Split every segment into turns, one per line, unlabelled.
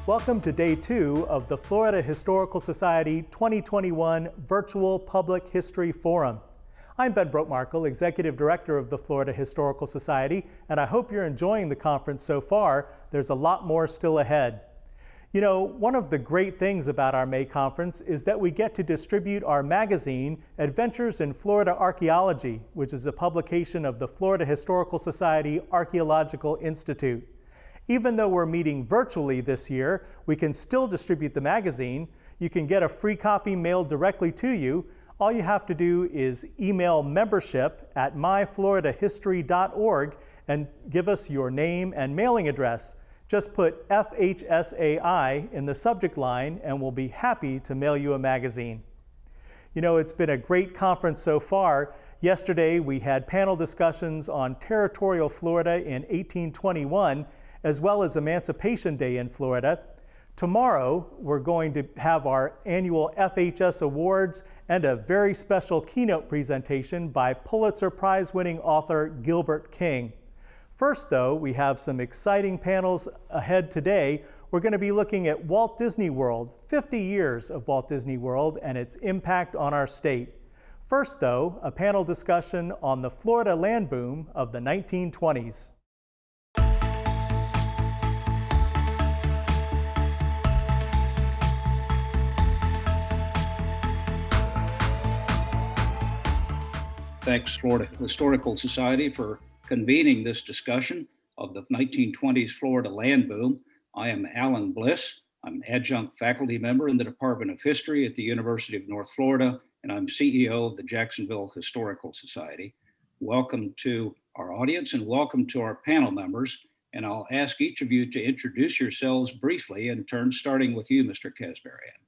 Welcome to Day 2 of the Florida Historical Society 2021 Virtual Public History Forum. I'm Ben Brotemarkle, Executive Director of the Florida Historical Society, and I hope you're enjoying the conference so far. There's a lot more still ahead. You know, one of the great things about our May conference is that we get to distribute our magazine, Adventures in Florida Archaeology, which is a publication of the Florida Historical Society Archaeological Institute. Even though we're meeting virtually this year, we can still distribute the magazine. You can get a free copy mailed directly to you. All you have to do is email membership@myfloridahistory.org and give us your name and mailing address. Just put FHSAI in the subject line and we'll be happy to mail you a magazine. You know, it's been a great conference so far. Yesterday we had panel discussions on territorial Florida in 1821, as well as Emancipation Day in Florida. Tomorrow, we're going to have our annual FHS Awards and a very special keynote presentation by Pulitzer Prize-winning author Gilbert King. First, though, we have some exciting panels ahead today. We're going to be looking at Walt Disney World, 50 years of Walt Disney World and its impact on our state. First, though, a panel discussion on the Florida land boom of the 1920s.
Thanks, Florida Historical Society, for convening this discussion of the 1920s Florida land boom. I am Alan Bliss. I'm adjunct faculty member in the Department of History at the University of North Florida, and I'm CEO of the Jacksonville Historical Society. Welcome to our audience and welcome to our panel members. And I'll ask each of you to introduce yourselves briefly in turn, starting with you, Mr. Kasbarian.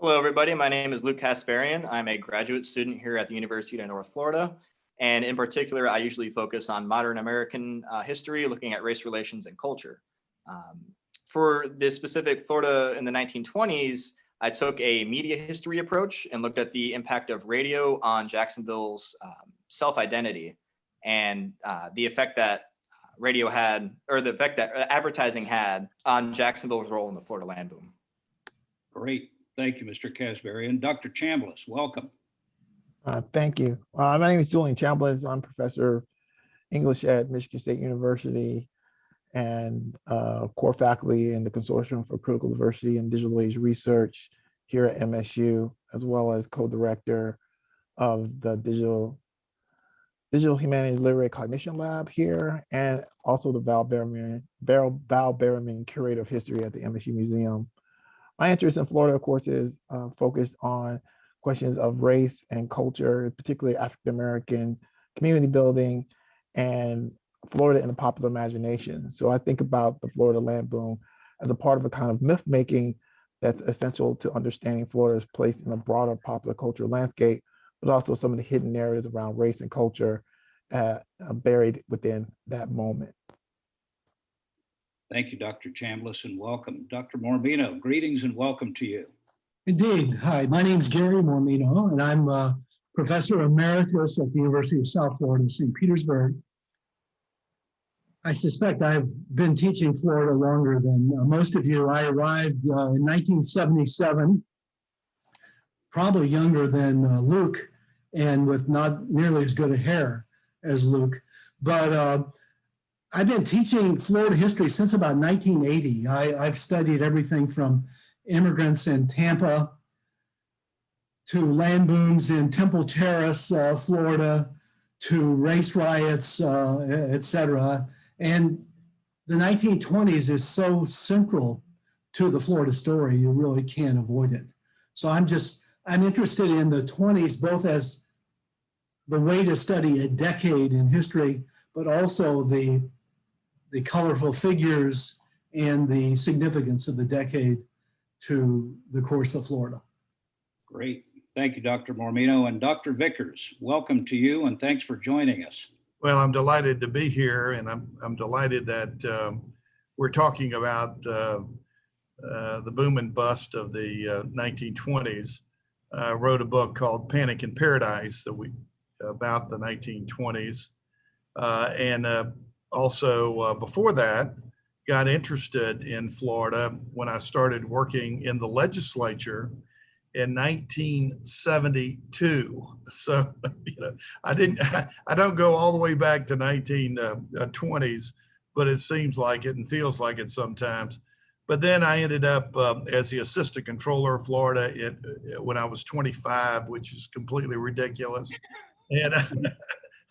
Hello, everybody. My name is Luke Kasbarian. I'm a graduate student here at the University of North Florida. And in particular, I usually focus on modern American history, looking at race relations and culture. For this specific Florida in the 1920s, I took a media history approach and looked at the impact of radio on Jacksonville's self-identity and the effect that radio had, or the effect that advertising had on Jacksonville's role in the Florida land boom.
Great. Thank you, Mr. Kasbarian. Dr. Chambliss, welcome.
Thank you. My name is Julian Chambliss. I'm professor of English at Michigan State University and core faculty in the Consortium for Critical Diversity and Digital Age Research here at MSU, as well as co-director of the Digital Humanities Literary Cognition Lab here, and also the Val Berriman Curator of History at the MSU Museum. My interest in Florida, of course, is focused on questions of race and culture, particularly African-American community building and Florida in the popular imagination. So I think about the Florida land boom as a part of a kind of myth making that's essential to understanding Florida's place in a broader popular cultural landscape, but also some of the hidden narratives around race and culture buried within that moment.
Thank you, Dr. Chambliss, and welcome. Dr. Mormino, greetings and welcome to you.
Indeed. Hi, my name is Gary Mormino, and I'm a professor emeritus at the University of South Florida, St. Petersburg. I suspect I've been teaching Florida longer than most of you. I arrived in 1977, probably younger than Luke, and with not nearly as good a hair as Luke. But I've been teaching Florida history since about 1980. I've studied everything from immigrants in Tampa to land booms in Temple Terrace, Florida, to race riots, et cetera. And the 1920s is so central to the Florida story, you really can't avoid it. So I'm interested in the 20s, both as the way to study a decade in history, but also the colorful figures and the significance of the decade to the course of Florida.
Great. Thank you, Dr. Mormino. And Dr. Vickers, welcome to you and thanks for joining us.
Well, I'm delighted to be here, and I'm delighted that we're talking about the boom and bust of the 1920s. I wrote a book called Panic in Paradise about the 1920s. And also before that, got interested in Florida when I started working in the legislature in 1972. So, I don't go all the way back to 1920s, but it seems like it and feels like it sometimes. But then I ended up as the assistant controller of Florida when I was 25, which is completely ridiculous. And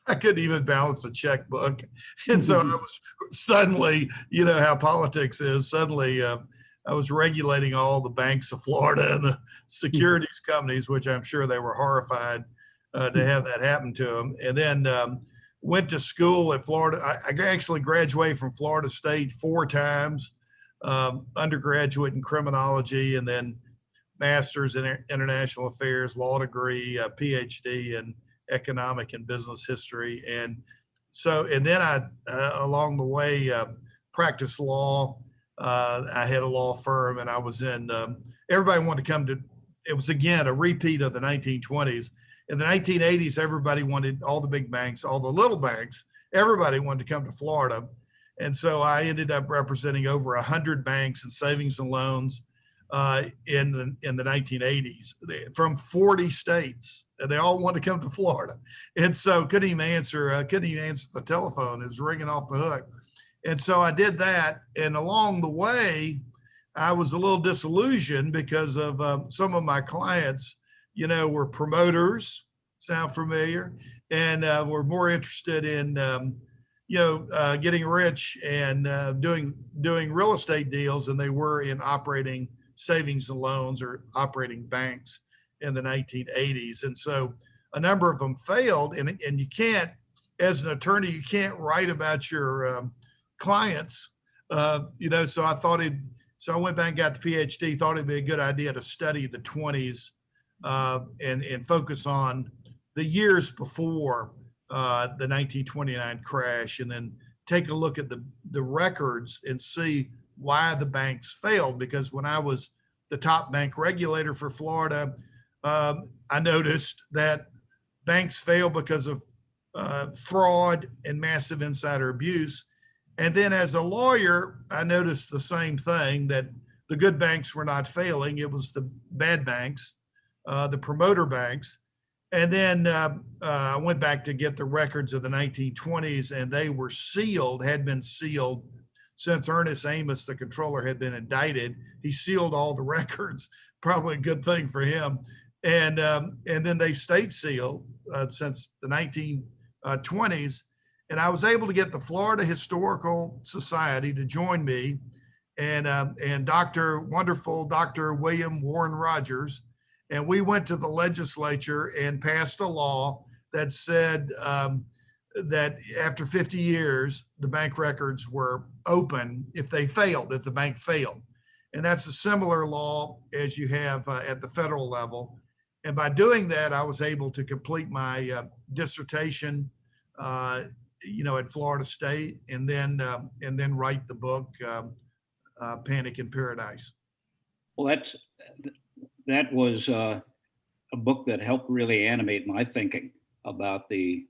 I couldn't even balance a checkbook. And so I was suddenly, how politics is, suddenly I was regulating all the banks of Florida and the securities companies, which I'm sure they were horrified to have that happen to them. And then went to school at Florida. I actually graduated from Florida State 4 times. Undergraduate in criminology, and then master's in international affairs, law degree, PhD in economic and business history. And then I, along the way, practiced law. I had a law firm, and I was in, everybody wanted to come to, it was again a repeat of the 1920s. In the 1980s, everybody wanted, all the big banks, all the little banks, everybody wanted to come to Florida. And so I ended up representing over 100 banks and savings and loans in the 1980s from 40 states. And they all wanted to come to Florida. And so couldn't even answer the telephone. It was ringing off the hook. And so I did that. And along the way, I was a little disillusioned because of some of my clients, were promoters, sound familiar, and were more interested in getting rich and doing real estate deals than they were in operating savings and loans or operating banks in the 1980s. And so a number of them failed. And you can't, as an attorney, you can't write about your clients, so I went back and got the PhD, thought it'd be a good idea to study the 20s and focus on the years before the 1929 crash, and then take a look at the records and see why the banks failed. Because when I was the top bank regulator for Florida, I noticed that banks fail because of fraud and massive insider abuse. And then as a lawyer, I noticed the same thing, that the good banks were not failing. It was the bad banks, the promoter banks. And then I went back to get the records of the 1920s, and they were sealed, had been sealed since Ernest Amos, the controller, had been indicted. He sealed all the records, probably a good thing for him. And then they stayed sealed since the 1920s. And I was able to get the Florida Historical Society to join me, and wonderful Dr. William Warren Rogers. And we went to the legislature and passed a law that said that after 50 years, the bank records were open if the bank failed. And that's a similar law as you have at the federal level. And by doing that, I was able to complete my dissertation, at Florida State, and then write the book, Panic in Paradise.
Well, that was a book that helped really animate my thinking about the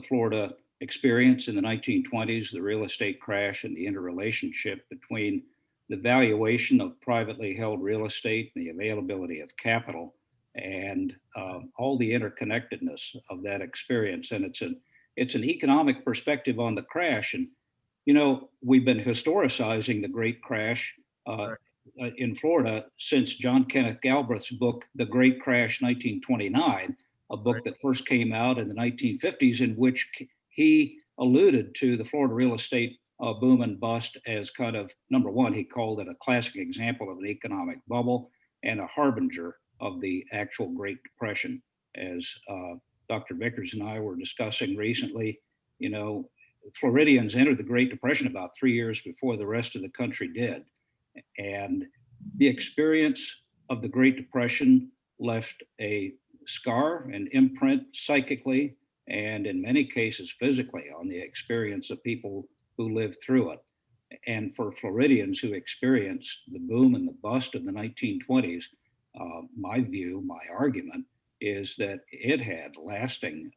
Florida experience in the 1920s, the real estate crash, and the interrelationship between the valuation of privately held real estate and the availability of capital, and all the interconnectedness of that experience. And it's an economic perspective on the crash. And we've been historicizing the Great Crash in Florida since John Kenneth Galbraith's book, The Great Crash 1929, a book that first came out in the 1950s, in which he alluded to the Florida real estate boom and bust as kind of, number one, he called it a classic example of an economic bubble and a harbinger of the actual Great Depression. As Dr. Vickers and I were discussing recently, Floridians entered the Great Depression about 3 years before the rest of the country did. And the experience of the Great Depression left a scar, an imprint psychically, and in many cases physically, on the experience of people who lived through it. And for Floridians who experienced the boom and the bust of the 1920s, my argument is that it had lasting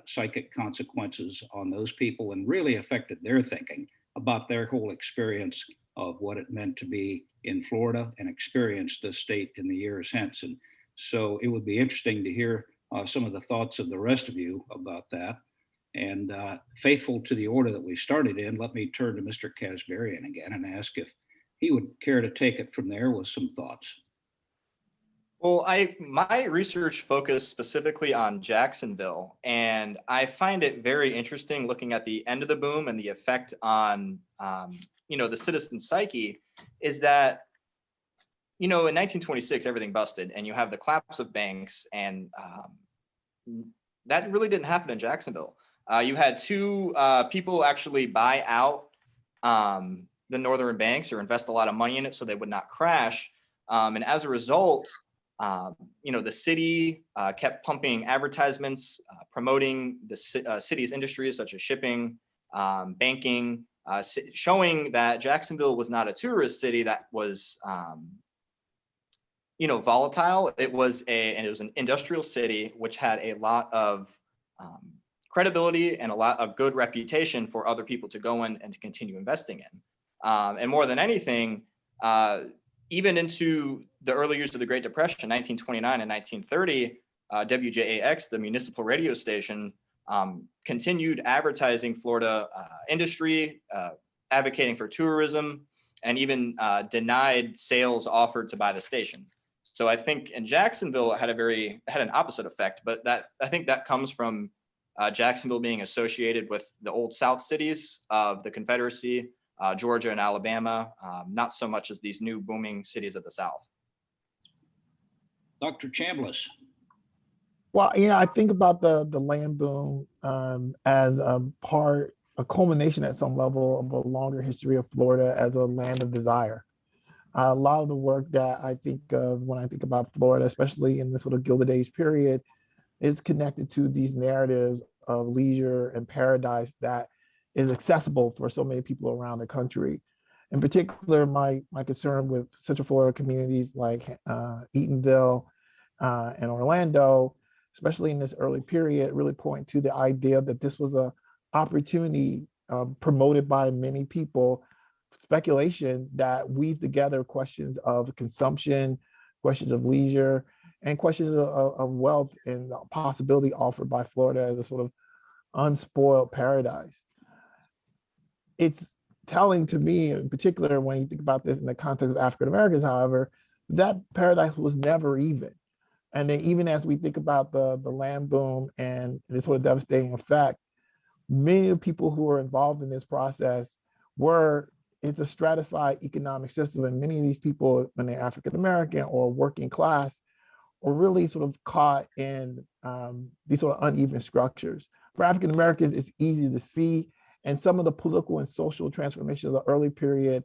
psychic consequences on those people and really affected their thinking about their whole experience of what it meant to be in Florida and experience the state in the years hence. And so it would be interesting to hear some of the thoughts of the rest of you about that. And faithful to the order that we started in, let me turn to Mr. Kasbarian again and ask if he would care to take it from there with some thoughts.
Well, my research focused specifically on Jacksonville, and I find it very interesting looking at the end of the boom and the effect on, the citizen psyche, is that, in 1926, everything busted, and you have the collapse of banks, and that really didn't happen in Jacksonville. You had two people actually buy out the northern banks or invest a lot of money in it so they would not crash. And as a result, the city kept pumping advertisements, promoting the city's industries such as shipping, banking, showing that Jacksonville was not a tourist city that was, volatile. It was an industrial city which had a lot of credibility and a lot of good reputation for other people to go in and to continue investing in. And more than anything, even into the early years of the Great Depression, 1929 and 1930, WJAX, the municipal radio station, continued advertising Florida industry, advocating for tourism, and even denied sales offered to buy the station. So I think in Jacksonville, it had an opposite effect, but I think that comes from Jacksonville being associated with the old South cities of the Confederacy, Georgia and Alabama, not so much as these new booming cities of the South.
Dr. Chambliss.
Well, I think about the land boom as a culmination at some level of a longer history of Florida as a land of desire. A lot of the work that I think of when I think about Florida, especially in this sort of Gilded Age period, is connected to these narratives of leisure and paradise that is accessible for so many people around the country. In particular, my concern with Central Florida communities like Eatonville and Orlando, especially in this early period, really point to the idea that this was an opportunity promoted by many people, speculation that weave together questions of consumption, questions of leisure, and questions of wealth and the possibility offered by Florida as a sort of unspoiled paradise. It's telling to me, in particular, when you think about this in the context of African Americans, however, that paradise was never even. And then even as we think about the land boom and this sort of devastating effect, many of the people who were involved in this process it's a stratified economic system. And many of these people, when they're African American or working class, are really sort of caught in these sort of uneven structures. For African Americans, it's easy to see. And some of the political and social transformations of the early period,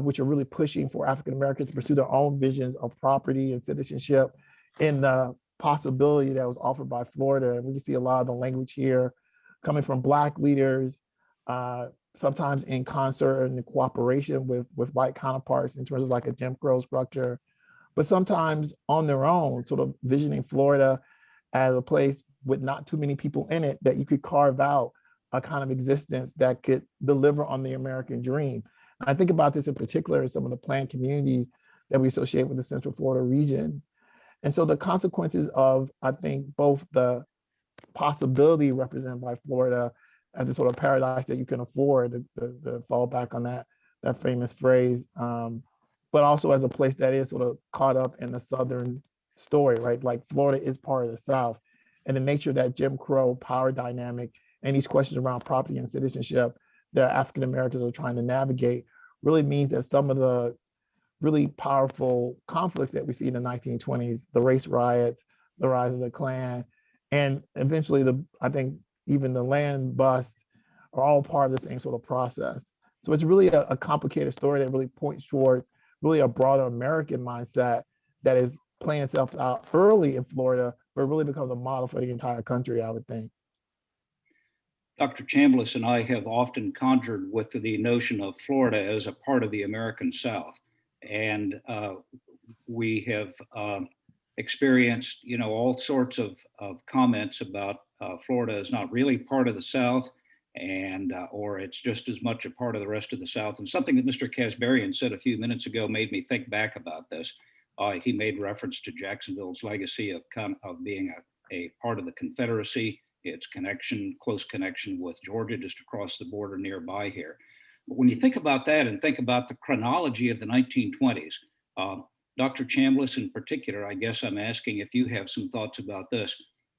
which are really pushing for African Americans to pursue their own visions of property and citizenship in the possibility that was offered by Florida. And we can see a lot of the language here coming from Black leaders, sometimes in concert and in cooperation with white counterparts in terms of like a Jim Crow structure, but sometimes on their own, sort of visioning Florida as a place with not too many people in it that you could carve out a kind of existence that could deliver on the American dream. I think about this in particular in some of the planned communities that we associate with the Central Florida region. And so the consequences of, I think, both the possibility represented by Florida as a sort of paradise that you can afford, to fall back on that famous phrase, but also as a place that is sort of caught up in the Southern story, right? Like Florida is part of the South, and the nature of that Jim Crow power dynamic and these questions around property and citizenship that African Americans are trying to navigate really means that some of the really powerful conflicts that we see in the 1920s, the race riots, the rise of the Klan, and eventually I think even the land bust are all part of the same sort of process. So it's really a complicated story that really points towards really a broader American mindset that is playing itself out early in Florida, but really becomes a model for the entire country, I would think.
Dr. Chambliss and I have often conjured with the notion of Florida as a part of the American South. And we have experienced, all sorts of comments about Florida is not really part of the South. and or it's just as much a part of the rest of the South. And something that Mr. Kasbarian said a few minutes ago made me think back about this. He made reference to Jacksonville's legacy of being a part of the Confederacy, its connection, close connection with Georgia just across the border nearby here. But when you think about that and think about the chronology of the 1920s, Dr. Chambliss in particular, I guess I'm asking if you have some thoughts about this.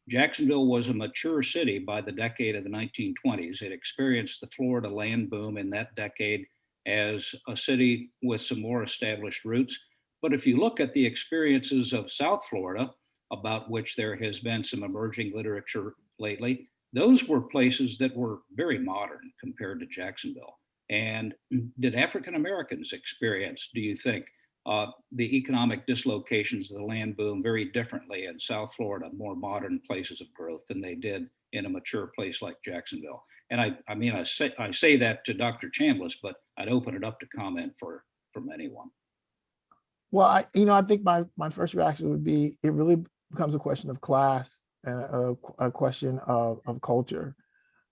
Jacksonville was a mature city by the decade of the 1920s. It experienced the Florida land boom in that decade as a city with some more established roots. But if you look at the experiences of South Florida, about which there has been some emerging literature lately, those were places that were very modern compared to Jacksonville. And did African Americans experience, do you think, the economic dislocations of the land boom very differently in South Florida, more modern places of growth than they did in a mature place like Jacksonville? And I say that to Dr. Chambliss, but I'd open it up to comment from anyone.
Well, I think my first reaction would be it really becomes a question of class and a question of culture.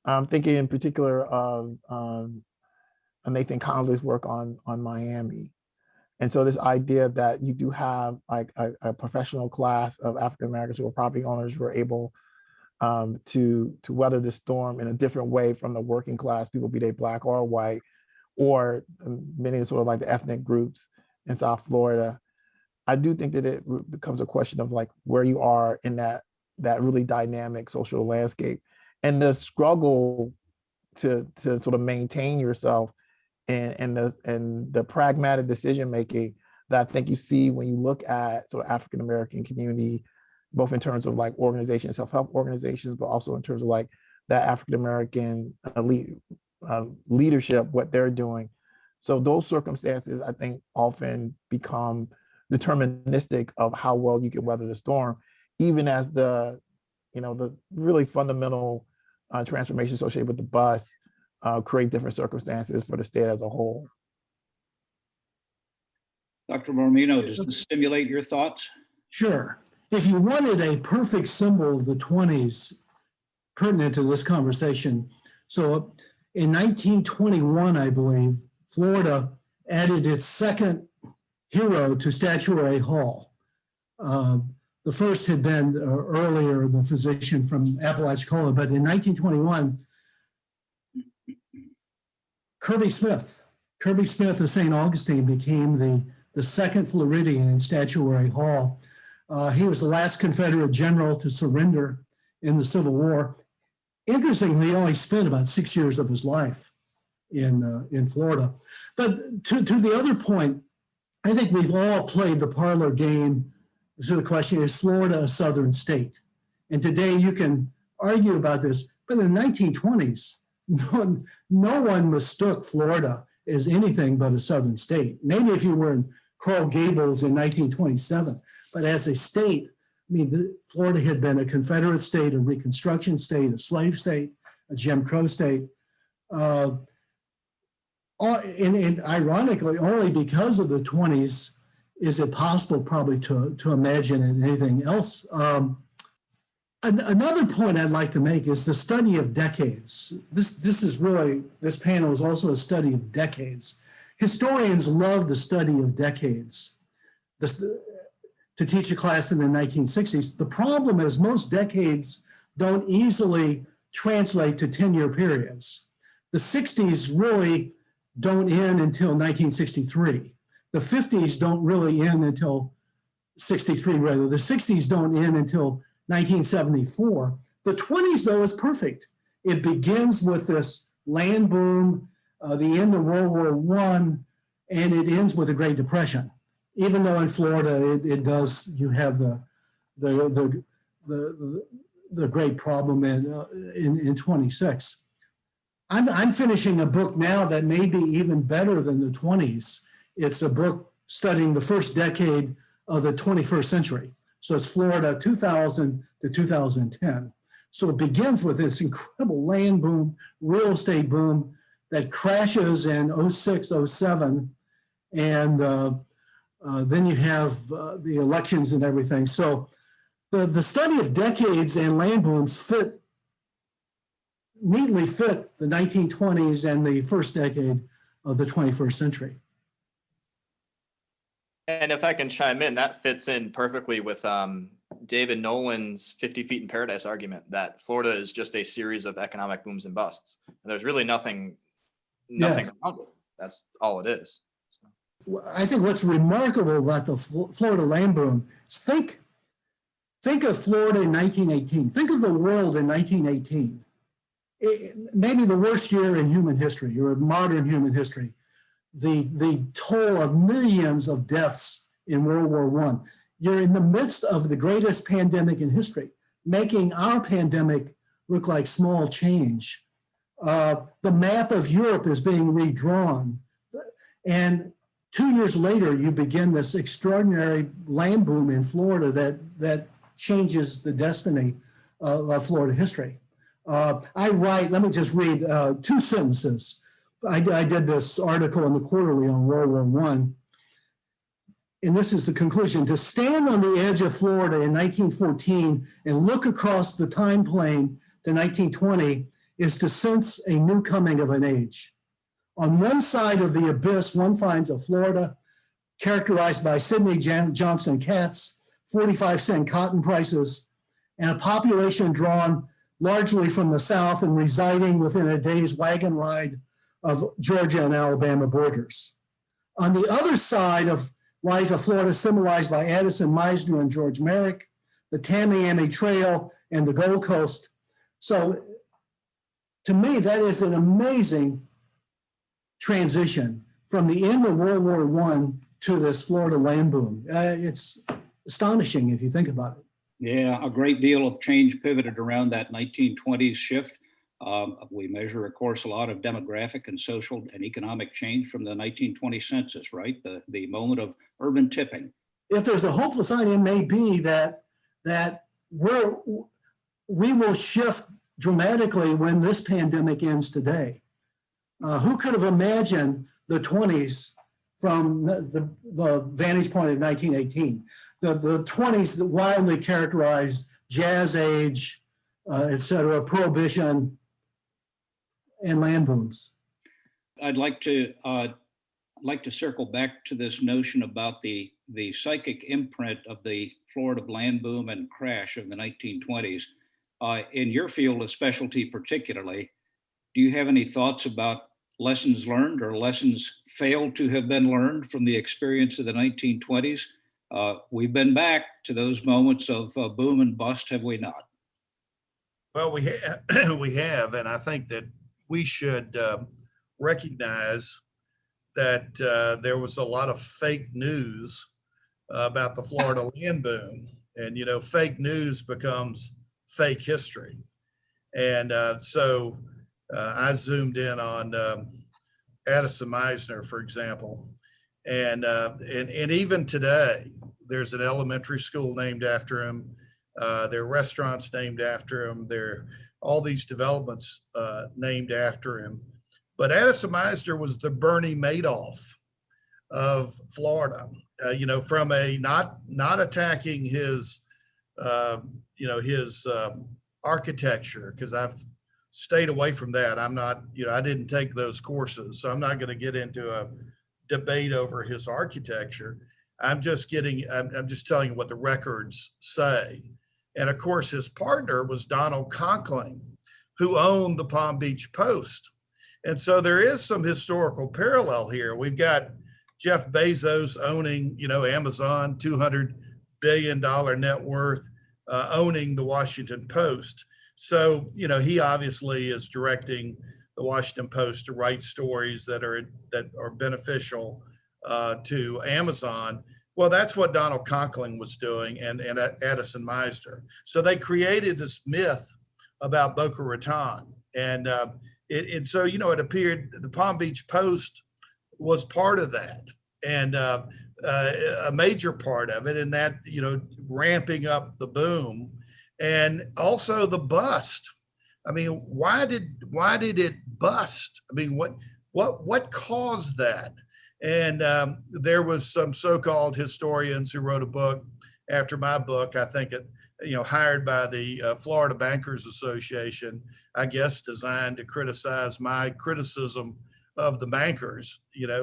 I'm thinking in particular of Nathan Conley's work on Miami. And so this idea that you do have like a professional class of African Americans who are property owners who are able to weather the storm in a different way from the working class people, be they Black or white, or many sort of like the ethnic groups in South Florida. I do think that it becomes a question of like where you are in that really dynamic social landscape and the struggle to sort of maintain yourself and the pragmatic decision making that I think you see when you look at sort of African American community, both in terms of like organizations, self-help organizations, but also in terms of like that African American elite leadership, what they're doing. So those circumstances, I think, often become deterministic of how well you can weather the storm, even as the really fundamental transformation associated with the bus create different circumstances for the state as a whole.
Dr. Mormino, does this stimulate your thoughts?
Sure. If you wanted a perfect symbol of the 20s pertinent to this conversation, so in 1921, I believe, Florida added its second hero to Statuary Hall. The first had been earlier, the physician from Apalachicola, but in 1921, Kirby Smith of St. Augustine became the second Floridian in Statuary Hall. He was the last Confederate general to surrender in the Civil War. Interestingly, he only spent about 6 years of his life in Florida. But to the other point, I think we've all played the parlor game. So the question is, Florida a southern state? And today you can argue about this, but in the 1920s, no one mistook Florida as anything but a southern state. Maybe if you were in Coral Gables in 1927, but as a state, I mean, Florida had been a Confederate state, a Reconstruction state, a slave state, a Jim Crow state. And ironically, only because of the 20s is it possible probably to imagine anything else. Another point I'd like to make is the study of decades. This panel is also a study of decades. Historians love the study of decades. To teach a class in the 1960s, the problem is most decades don't easily translate to 10-year periods. The 60s really don't end until 1963. The 50s don't really end until 63, rather. The 60s don't end until 1974. The 20s, though, is perfect. It begins with this land boom, the end of World War I, and it ends with the Great Depression. Even though in Florida, you have the great problem in 26. I'm finishing a book now that may be even better than the 20s. It's a book studying the first decade of the 21st century. So it's Florida 2000 to 2010. So it begins with this incredible land boom, real estate boom that crashes in 06, 07. And then you have the elections and everything. So the study of decades and land booms fit neatly fit the 1920s and the first decade of the 21st century.
And if I can chime in, that fits in perfectly with David Nolan's 50 Feet in Paradise argument that Florida is just a series of economic booms and busts. And there's really nothing
Yes.
around it. That's all it is.
I think what's remarkable about the Florida land boom is think of Florida in 1918. Think of the world in 1918. Maybe the worst year in human history or modern human history. The toll of millions of deaths in World War I. You're in the midst of the greatest pandemic in history, making our pandemic look like small change. The map of Europe is being redrawn. And 2 years later, you begin this extraordinary land boom in Florida that changes the destiny of Florida history. Let me just read 2 sentences. I did this article in the Quarterly on World War I. And this is the conclusion. To stand on the edge of Florida in 1914 and look across the time plane to 1920 is to sense a new coming of an age. On one side of the abyss, one finds a Florida characterized by Sidney Johnson cats, 45-cent cotton prices, and a population drawn largely from the South and residing within a day's wagon ride of Georgia and Alabama borders. On the other side lies a Florida symbolized by Addison Meisner and George Merrick, the Tamiami Trail, and the Gold Coast. So to me, that is an amazing transition from the end of World War I to this Florida land boom. It's astonishing if you think about it.
Yeah, a great deal of change pivoted around that 1920s shift. We measure, of course, a lot of demographic and social and economic change from the 1920 census, right? The moment of urban tipping.
If there's a hopeful sign, it may be that we will shift dramatically when this pandemic ends today. Who could have imagined the 20s from the vantage point of 1918? The 20s wildly characterized jazz age, et cetera, prohibition, and land booms.
I'd like to circle back to this notion about the psychic imprint of the Florida land boom and crash of the 1920s. In your field of specialty particularly, do you have any thoughts about lessons learned or lessons failed to have been learned from the experience of the 1920s? We've been back to those moments of boom and bust, have we not?
Well, we have, and I think that we should recognize that there was a lot of fake news about the Florida land boom. And, fake news becomes fake history. And so I zoomed in on Addison Meisner, for example. And even today, there's an elementary school named after him. There are restaurants named after him. There are all these developments named after him. But Addison Meisner was the Bernie Madoff of Florida, from a not attacking his, his architecture, because I've stayed away from that. I'm not, I didn't take those courses, so I'm not going to get into a debate over his architecture. I'm just telling you what the records say. And of course, his partner was Donald Conkling, who owned the Palm Beach Post. And so there is some historical parallel here. We've got Jeff Bezos owning, Amazon, $200 billion net worth, owning the Washington Post. So, he obviously is directing the Washington Post to write stories that are beneficial to Amazon. Well, that's what Donald Conkling was doing and Addison Meisner. So they created this myth about Boca Raton. And so, it appeared the Palm Beach Post was part of that, and a major part of it, and that, ramping up the boom, and also the bust. I mean, why did it bust? I mean, what caused that? And there was some so-called historians who wrote a book after my book. I think hired by the Florida Bankers Association, I guess designed to criticize my criticism of the bankers,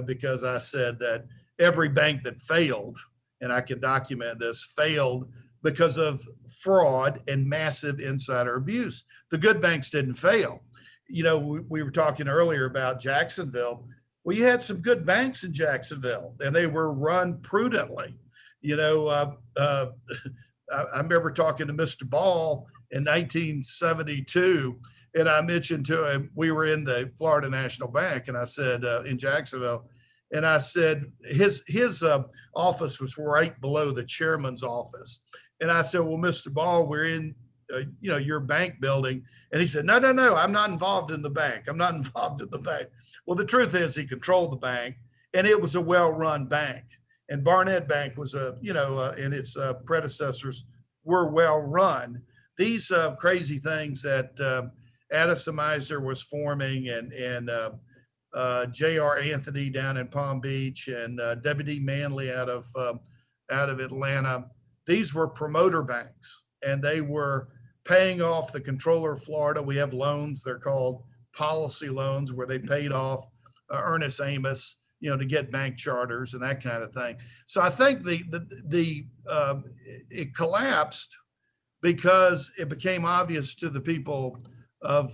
because I said that every bank that failed, and I can document this, failed because of fraud and massive insider abuse. The good banks didn't fail. We were talking earlier about Jacksonville. Well, you had some good banks in Jacksonville, and they were run prudently. I remember talking to Mr. Ball in 1972, and I mentioned to him, we were in the Florida National Bank, and I said, in Jacksonville, and I said, his office was right below the chairman's office. And I said, well, Mr. Ball, we're in, your bank building. And he said, no, I'm not involved in the bank. I'm not involved in the bank. Well, the truth is he controlled the bank, and it was a well-run bank. And Barnett Bank was and its predecessors were well-run. These crazy things that Addison Meisner was forming, and J.R. Anthony down in Palm Beach, and W.D. Manley out of Atlanta. These were promoter banks, and they were paying off the comptroller of Florida. We have loans, they're called policy loans, where they paid off Ernest Amos, to get bank charters and that kind of thing. So I think it collapsed because it became obvious to the people of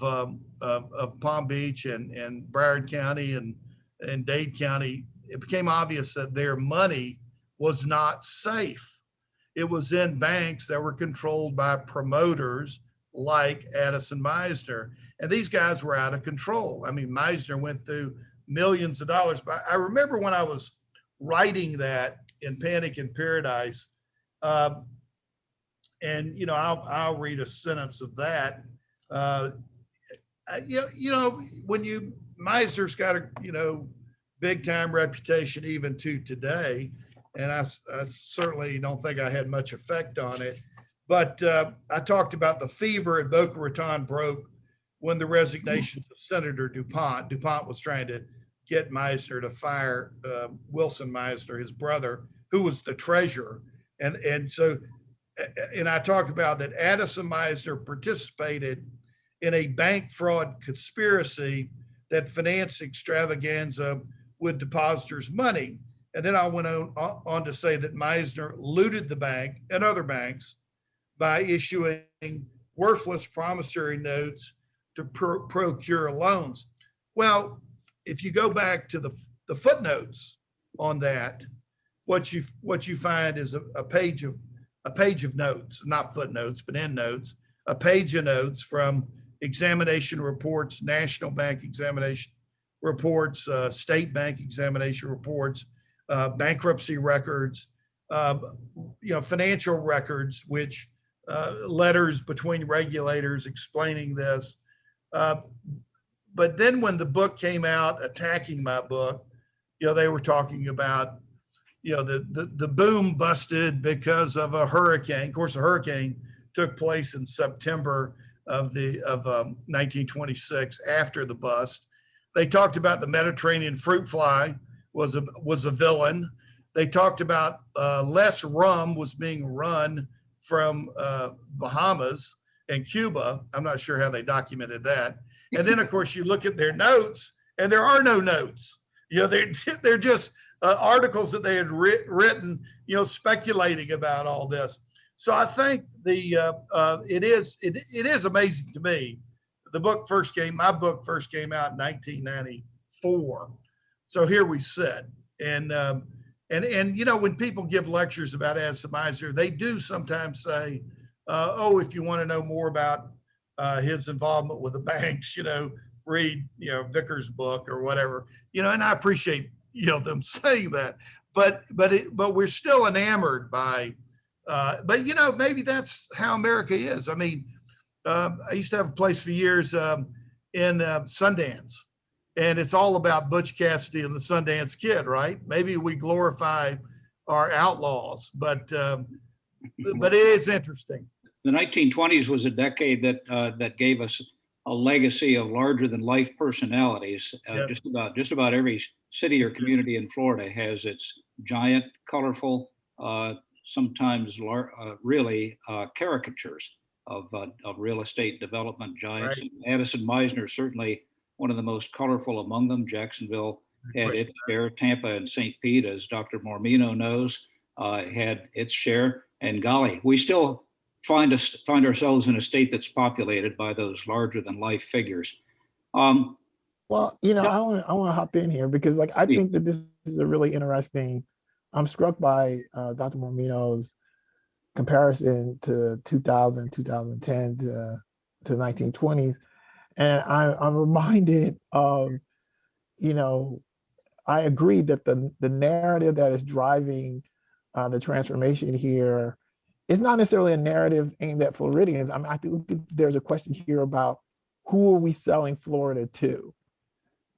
Palm Beach and Broward County and Dade County. It became obvious that their money was not safe. It was in banks that were controlled by promoters like Addison Meisner. And these guys were out of control. I mean, Meisner went through millions of dollars. But I remember when I was writing that in Panic in Paradise, and I'll read a sentence of that. When Meisner's got a big time reputation even to today, and I certainly don't think I had much effect on it. But I talked about the fever at Boca Raton broke when the resignations of Senator DuPont. DuPont was trying to get Meisner to fire Wilson Meisner, his brother, who was the treasurer. And I talk about that Addison Meisner participated in a bank fraud conspiracy that financed extravaganza with depositors' money. And then I went on to say that Meisner looted the bank and other banks by issuing worthless promissory notes to procure loans. Well, if you go back to the footnotes on that, what you find is a page of notes, not footnotes, but endnotes, a page of notes from examination reports, National Bank examination reports, state bank examination reports, bankruptcy records, financial records, which letters between regulators explaining this. But then when the book came out attacking my book, they were talking about, the boom busted because of a hurricane. Of course, the hurricane took place in September of 1926 after the bust. They talked about the Mediterranean fruit fly was a villain. They talked about less rum was being run from Bahamas and Cuba. I'm not sure how they documented that. And then, of course, you look at their notes, and there are no notes. They're just articles that they had written, speculating about all this. So I think it is amazing to me. My book first came out in 1994. So here we sit, and when people give lectures about Addison Meisner, they do sometimes say, if you want to know more about his involvement with the banks, read Vickers' book or whatever, and I appreciate them saying that, but we're still enamored by, maybe that's how America is. I mean, I used to have a place for years in Sundance. And it's all about Butch Cassidy and the Sundance Kid, right? Maybe we glorify our outlaws, but it is interesting.
The 1920s was a decade that gave us a legacy of larger than life personalities.
Yes.
Just about every city or community in Florida has its giant, colorful sometimes really caricatures of real estate development giants.
Right.
And Addison Meisner, certainly one of the most colorful among them. Jacksonville had its share. Tampa and St. Pete, as Dr. Mormino knows, had its share. And golly, we still find ourselves in a state that's populated by those larger than life figures.
Well, I want to hop in here because I think that this is a really interesting. I'm struck by Dr. Mormino's comparison to 2000, 2010 to 1920s. And I'm reminded of, I agree that the narrative that is driving the transformation here is not necessarily a narrative aimed at Floridians. I mean, I think there's a question here about who are we selling Florida to?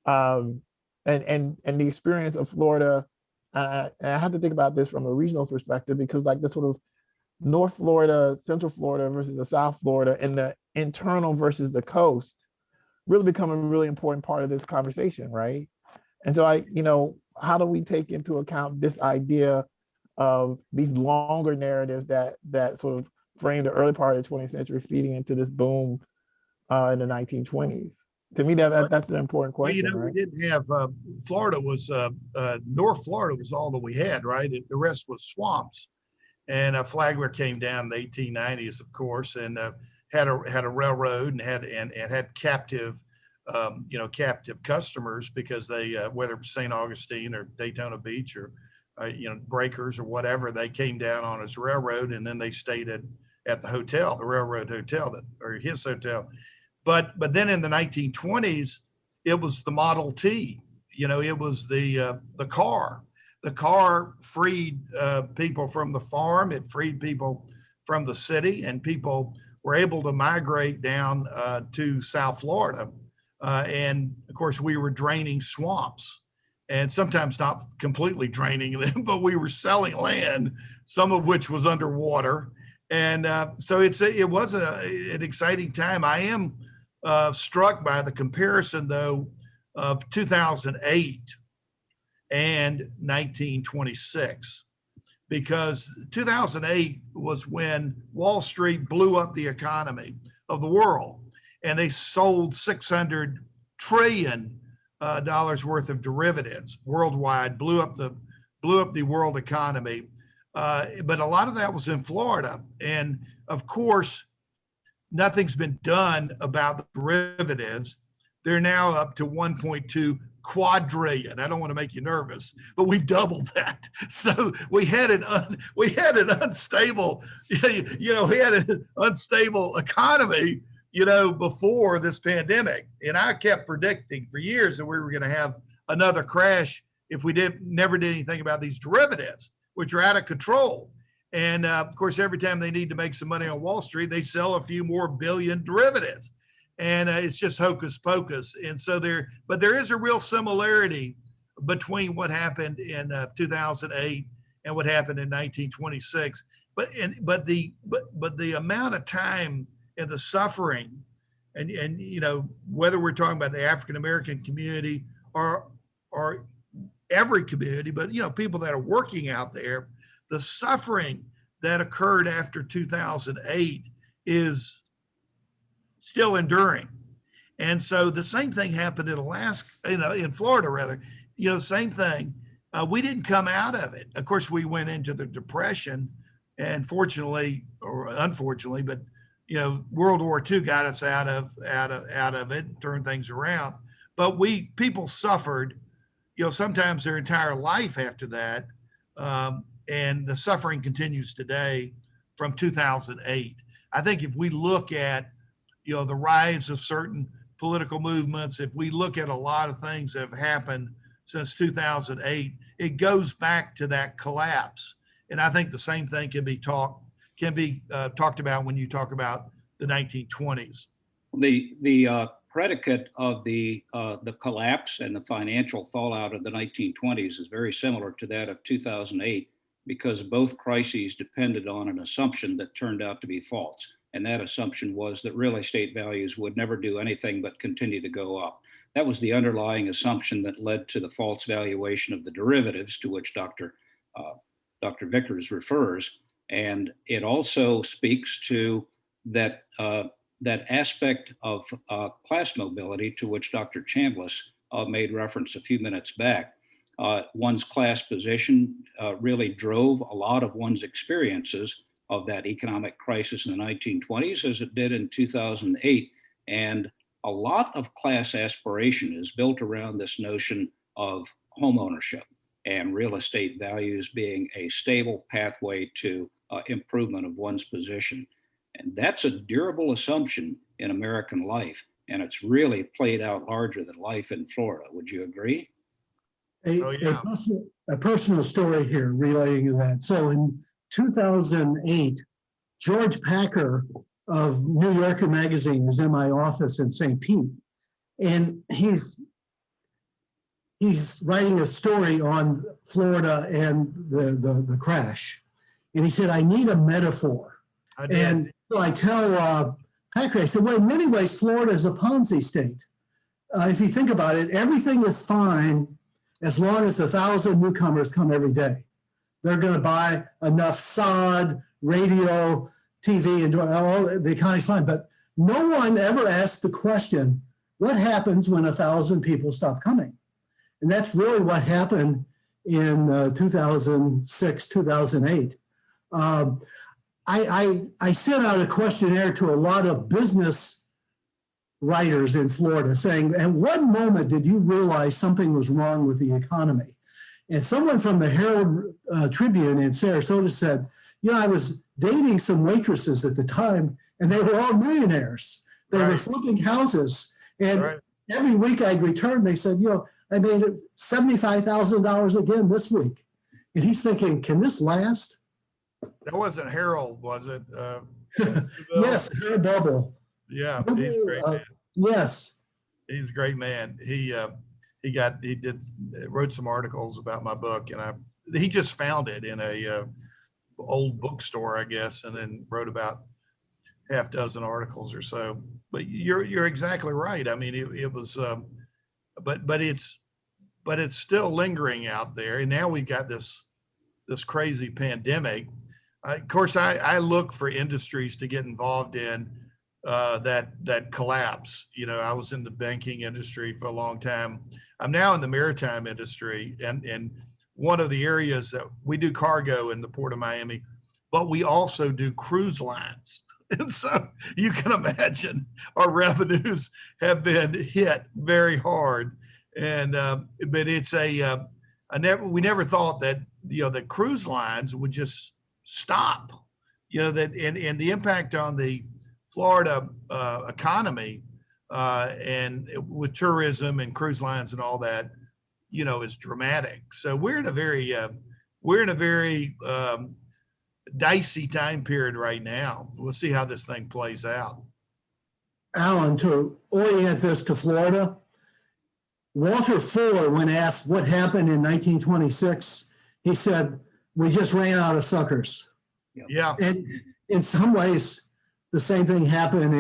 And the experience of Florida, and I have to think about this from a regional perspective because the sort of North Florida, Central Florida versus the South Florida, and the internal versus the coast really become a really important part of this conversation, right? And so how do we take into account this idea of these longer narratives that sort of frame the early part of the 20th century feeding into this boom in the 1920s? To me, that's an important question.
Well,
right?
we didn't have Florida was North Florida was all that we had, right? The rest was swamps. And Flagler came down in the 1890s, of course, and had a railroad and had captive, captive customers because they, whether it was St. Augustine or Daytona Beach or, breakers or whatever, they came down on his railroad and then they stayed at the hotel, the railroad hotel or his hotel. But then in the 1920s, it was the Model T. It was the car. The car freed people from the farm. It freed people from the city, and people were able to migrate down to South Florida. And of course, we were draining swamps, and sometimes not completely draining them, but we were selling land, some of which was underwater. And so it was an exciting time. I am struck by the comparison, though, of 2008 and 1926, because 2008 was when Wall Street blew up the economy of the world, and they sold $600 trillion worth of derivatives worldwide, blew up the world economy. But a lot of that was in Florida, and of course, nothing's been done about the derivatives. They're now up to 1.2 quadrillion. I don't want to make you nervous, but we've doubled that. So we had an unstable, economy, before this pandemic. And I kept predicting for years that we were going to have another crash if we never did anything about these derivatives, which are out of control. And of course, every time they need to make some money on Wall Street, they sell a few more billion derivatives. And it's just hocus pocus. And so there is a real similarity between what happened in 2008 and what happened in 1926. But the amount of time and the suffering, and whether we're talking about the African American community or every community, but people that are working out there, the suffering that occurred after 2008 is still enduring. And so the same thing happened in Alaska, in Florida rather, same thing. We didn't come out of it. Of course, we went into the Depression, and fortunately or unfortunately, but World War II got us out of it, turned things around. But people suffered, sometimes their entire life after that. And the suffering continues today from 2008. I think if we look at, the rise of certain political movements, if we look at a lot of things that have happened since 2008, it goes back to that collapse. And I think the same thing can be talked about when you talk about the 1920s.
The predicate of the collapse and the financial fallout of the 1920s is very similar to that of 2008, because both crises depended on an assumption that turned out to be false. And that assumption was that real estate values would never do anything but continue to go up. That was the underlying assumption that led to the false valuation of the derivatives, to which Dr. Dr. Vickers refers. And it also speaks to that, that aspect of class mobility to which Dr. Chambliss made reference a few minutes back. One's class position really drove a lot of one's experiences of that economic crisis in the 1920s as it did in 2008. And a lot of class aspiration is built around this notion of home ownership and real estate values being a stable pathway to improvement of one's position. And that's a durable assumption in American life. And it's really played out larger than life in Florida. Would you agree?
A personal story here relating to that. So in 2008, George Packer of New Yorker magazine is in my office in St. Pete, and he's writing a story on Florida and the crash. And he said, I need a metaphor. And so I tell Packer, I said, well, in many ways, Florida is a Ponzi state. If you think about it, everything is fine as long as 1,000 newcomers come every day. They're going to buy enough sod, radio, TV, and all the economy's fine. But no one ever asked the question, what happens when 1,000 people stop coming? And that's really what happened in 2006, 2008. I sent out a questionnaire to a lot of business writers in Florida saying, at what moment did you realize something was wrong with the economy? And someone from the Herald Tribune in Sarasota said, I was dating some waitresses at the time, and they were all millionaires. They were flipping houses. And every week I'd return, they said, I made $75,000 again this week. And he's thinking, can this last?
That wasn't Harold, was it?
Yes, Harold Bubble.
Yeah, he's a great man.
Yes.
He's a great man. He wrote some articles about my book, and he just found it in a old bookstore, I guess, and then wrote about half dozen articles or so. But you're exactly right. I mean, it was, but it's still lingering out there. And now we've got this crazy pandemic. Of course, I look for industries to get involved in that collapse. I was in the banking industry for a long time. I'm now in the maritime industry, and one of the areas that we do cargo in the Port of Miami, but we also do cruise lines. And so you can imagine our revenues have been hit very hard. And but it's we never thought that the cruise lines would just stop. That and the impact on the Florida economy and with tourism and cruise lines and all that, is dramatic. So we're in a very dicey time period right now. We'll see how this thing plays out.
Alan, to orient this to Florida, Walter Fuller, when asked what happened in 1926, he said, we just ran out of suckers.
Yeah.
And in some ways, the same thing happened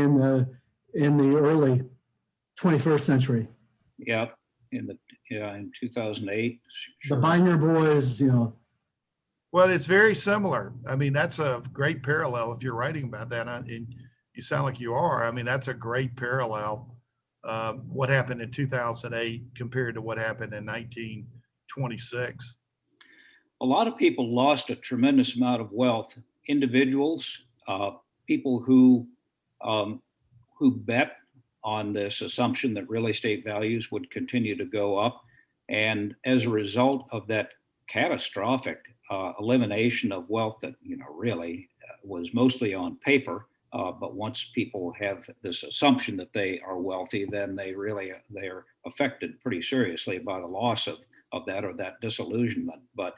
in the early 21st century.
Yeah, in 2008. Sure.
The Binder boys,
Well, it's very similar. I mean, that's a great parallel if you're writing about that. And you sound like you are. I mean, that's a great parallel. What happened in 2008 compared to what happened in 1926.
A lot of people lost a tremendous amount of wealth. Individuals, people who bet on this assumption that real estate values would continue to go up. And as a result of that catastrophic elimination of wealth that, really was mostly on paper, but once people have this assumption that they are wealthy, then they're affected pretty seriously by the loss of that or that disillusionment. But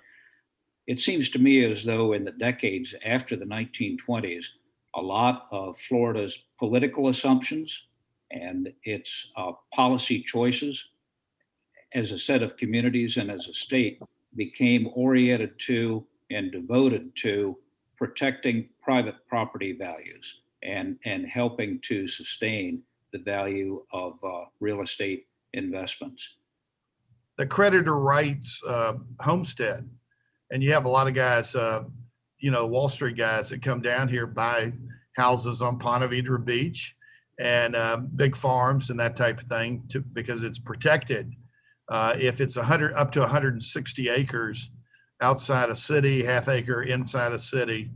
it seems to me as though in the decades after the 1920s, a lot of Florida's political assumptions and its policy choices as a set of communities and as a state became oriented to and devoted to protecting private property values and helping to sustain the value of real estate investments.
The creditor writes Homestead. And you have a lot of guys, Wall Street guys that come down here, buy houses on Ponte Vedra Beach and big farms and that type of thing because it's protected. If it's up to 160 acres outside a city, half acre inside a city,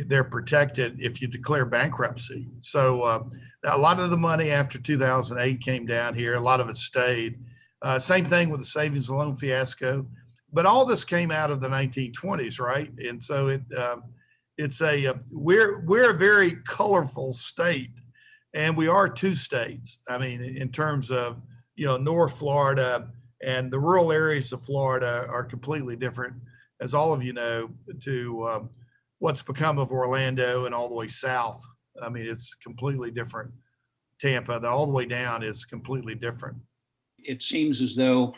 they're protected if you declare bankruptcy. So a lot of the money after 2008 came down here. A lot of it stayed. Same thing with the savings and loan fiasco. But all this came out of the 1920s, right? And so we're a very colorful state, and we are two states. I mean, in terms of North Florida and the rural areas of Florida are completely different, as all of you know, to what's become of Orlando and all the way south. I mean, it's completely different. Tampa, all the way down is completely different.
It seems as though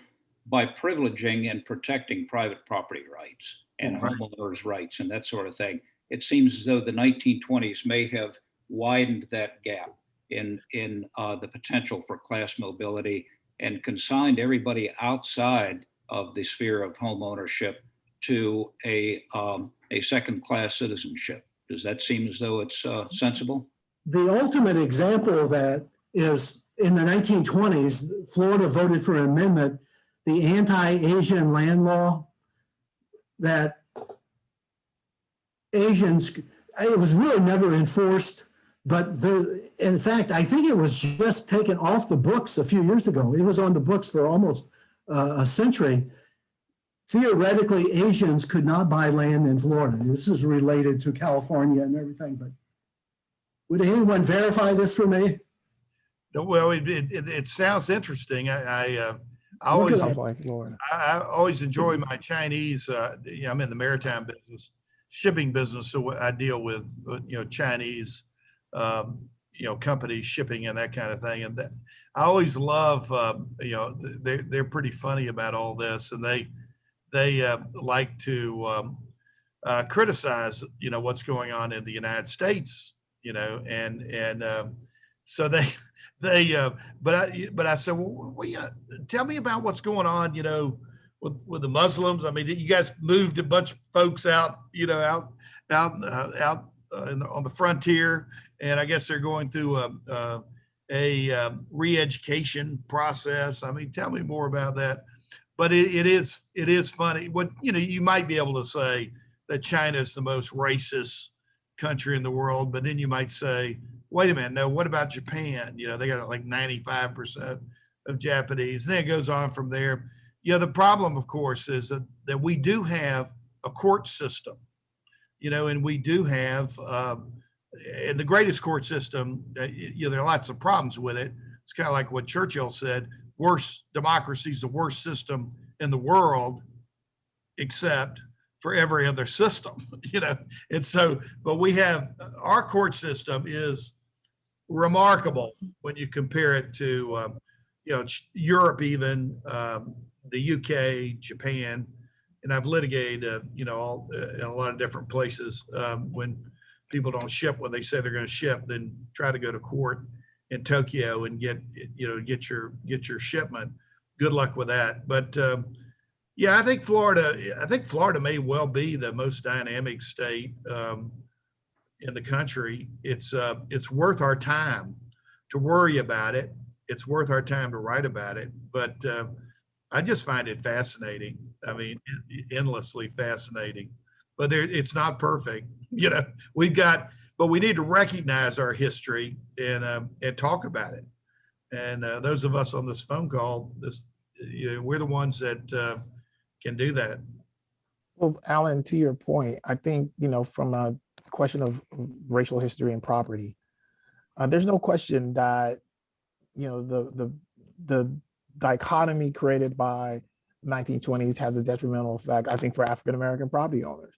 by privileging and protecting private property rights and homeowners' rights and that sort of thing, it seems as though the 1920s may have widened that gap in the potential for class mobility and consigned everybody outside of the sphere of home ownership to a second-class citizenship. Does that seem as though it's sensible?
The ultimate example of that is in the 1920s, Florida voted for an amendment, the anti-Asian land law, that Asians, it was really never enforced, but in fact, I think it was just taken off the books a few years ago. It was on the books for almost a century. Theoretically, Asians could not buy land in Florida. This is related to California and everything, but would anyone verify this for me?
Well, it sounds interesting. I always enjoy my Chinese. I'm in the maritime business, shipping business, so I deal with Chinese, companies shipping and that kind of thing. And I always love, they're pretty funny about all this, and they like to criticize, what's going on in the United States, so but I said, well, tell me about what's going on, with the Muslims. I mean, you guys moved a bunch of folks out, on the frontier, and I guess they're going through a re-education process. I mean, tell me more about that. But it is funny. What you might be able to say that China is the most racist country in the world, but then you might say, wait a minute, no, what about Japan? They got like 95% of Japanese, and then it goes on from there. The problem, of course, is that we do have a court system, and we do have, and the greatest court system, there are lots of problems with it. It's kind of like what Churchill said, worst democracy is the worst system in the world, except for every other system, and so, but we have, our court system is remarkable when you compare it to, Europe, even the UK, Japan, and I've litigated, in a lot of different places. When people don't ship what they say they're going to ship, then try to go to court in Tokyo and get your shipment. Good luck with that. But yeah, I think Florida may well be the most dynamic state in the country. It's worth our time to worry about it. It's worth our time to write about it. But I just find it fascinating. I mean, endlessly fascinating. But it's not perfect. But we need to recognize our history and talk about it. And those of us on this phone call, we're the ones that can do that.
Well, Alan, to your point, I think, from a question of racial history and property, there's no question that, the dichotomy created by 1920s has a detrimental effect, I think, for African-American property owners.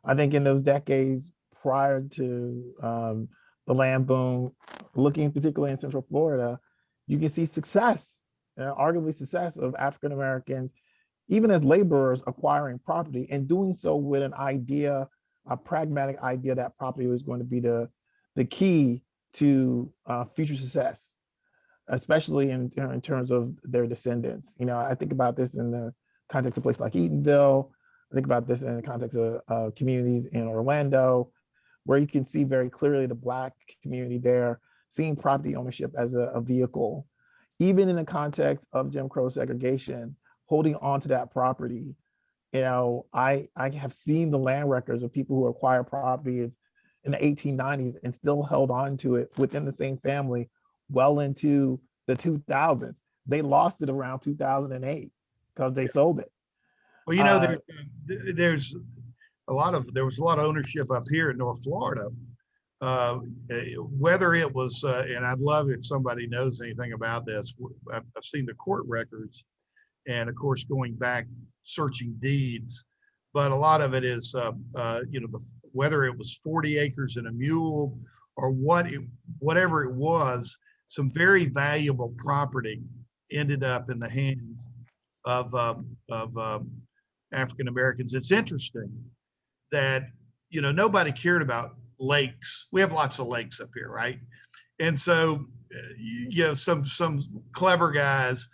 I think in those decades prior to the land boom, looking particularly in Central Florida, you can see success, arguably success of African-Americans, even as laborers, acquiring property and doing so with an idea, a pragmatic idea that property was going to be the key to future success, especially in terms of their descendants. I think about this in the context of a place like Eatonville, think about this in the context of communities in Orlando, where you can see very clearly the Black community there, seeing property ownership as a vehicle, even in the context of Jim Crow segregation, holding on to that property. You know, I have seen the land records of people who acquire properties in the 1890s and still held on to it within the same family well into the 2000s. They lost it around 2008 because they sold it.
Well, you know, there was a lot of ownership up here in North Florida. Whether it was, and I'd love if somebody knows anything about this. I've seen the court records, and of course, going back searching deeds, but a lot of it is, you know, whether it was 40 acres and a mule or whatever it was, some very valuable property ended up in the hands of African Americans. It's interesting that, you know, nobody cared about lakes. We have lots of lakes up here, right? And so, you know, some clever guys,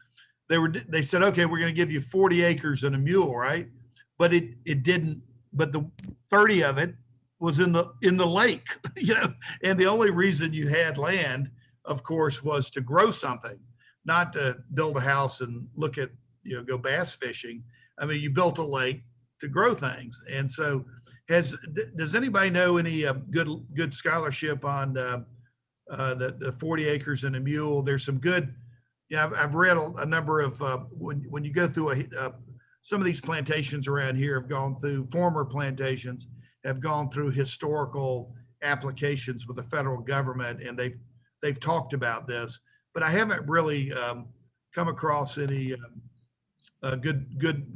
they said, okay, we're going to give you 40 acres and a mule, right? But it didn't. But the 30 of it was in the lake, you know. And the only reason you had land, of course, was to grow something, not to build a house and look at, you know, go bass fishing. I mean, you built a lake to grow things. And so, does anybody know any good scholarship on the 40 acres and a mule? There's some good. Yeah, I've read a number of when you go through some of these plantations around here have gone through, former plantations have gone through historical applications with the federal government, and they've talked about this, but I haven't really come across any good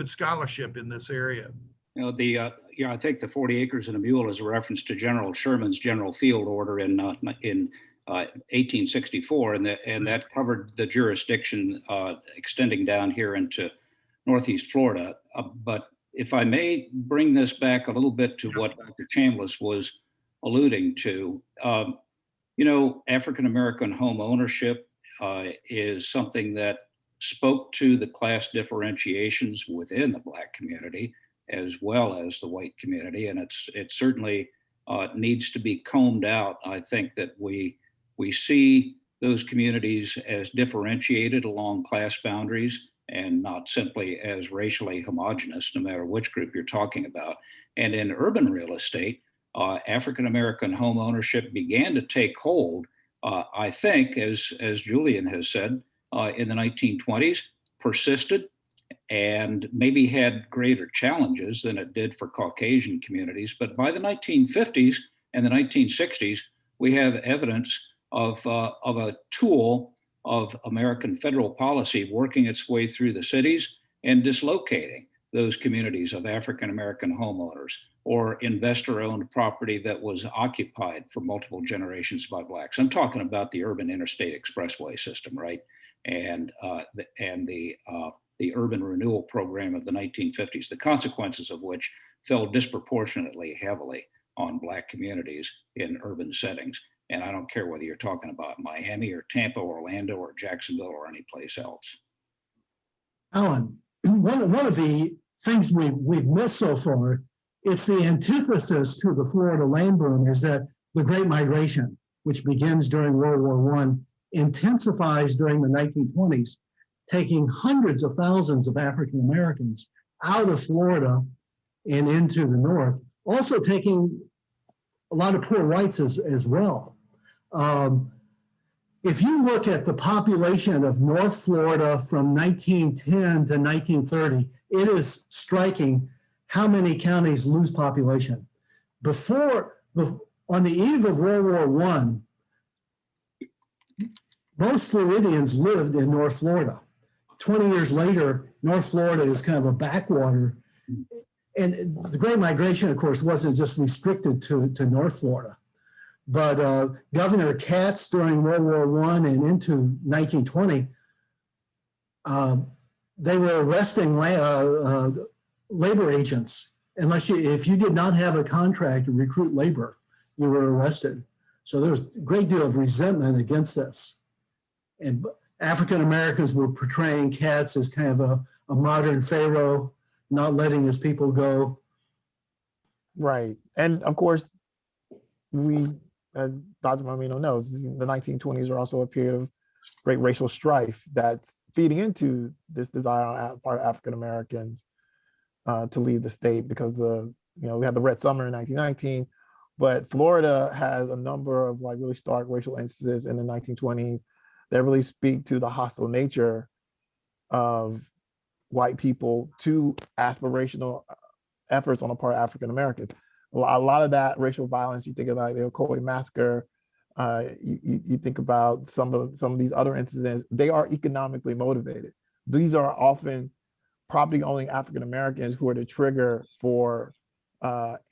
scholarship in this area.
You know, I think the 40 acres and a mule is a reference to General Sherman's General Field Order in 1864, and that covered the jurisdiction extending down here into Northeast Florida. But if I may bring this back a little bit to what Dr. Chambliss was alluding to, you know, African American home ownership is something that spoke to the class differentiations within the Black community as well as the white community, and it certainly needs to be combed out. I think that we see those communities as differentiated along class boundaries and not simply as racially homogenous, no matter which group you're talking about. And in urban real estate, African American home ownership began to take hold, I think, as Julian has said, in the 1920s, persisted, and maybe had greater challenges than it did for Caucasian communities. But by the 1950s and the 1960s, we have evidence of a tool of American federal policy working its way through the cities and dislocating those communities of African American homeowners or investor-owned property that was occupied for multiple generations by Blacks. I'm talking about the urban interstate expressway system, right? And the urban renewal program of the 1950s, the consequences of which fell disproportionately heavily on Black communities in urban settings. And I don't care whether you're talking about Miami or Tampa, or Orlando or Jacksonville or any place else.
Alan, one of the things we've missed so far, it's the antithesis to the Florida land boom, is that the Great Migration, which begins during World War I, intensifies during the 1920s, taking hundreds of thousands of African Americans out of Florida and into the north, also taking a lot of poor whites as well. If you look at the population of North Florida from 1910 to 1930, it is striking how many counties lose population. On the eve of World War I, most Floridians lived in North Florida. 20 years later, North Florida is kind of a backwater. And the Great Migration, of course, wasn't just restricted to North Florida. But Governor Katz during World War I and into 1920, they were arresting labor agents. If you did not have a contract to recruit labor, you were arrested. So there was a great deal of resentment against this. And African Americans were portraying Katz as kind of a modern Pharaoh, not letting his people go.
Right. And of course, as Dr. Mormino knows, the 1920s are also a period of great racial strife that's feeding into this desire on the part of African Americans to leave the state, because we had the Red Summer in 1919, but Florida has a number of like really stark racial instances in the 1920s that really speak to the hostile nature of white people to aspirational efforts on the part of African Americans. A lot of that racial violence, you think of like the Ocoee Massacre, you think about some of these other incidents, they are economically motivated. These are often property owning African Americans who are the trigger for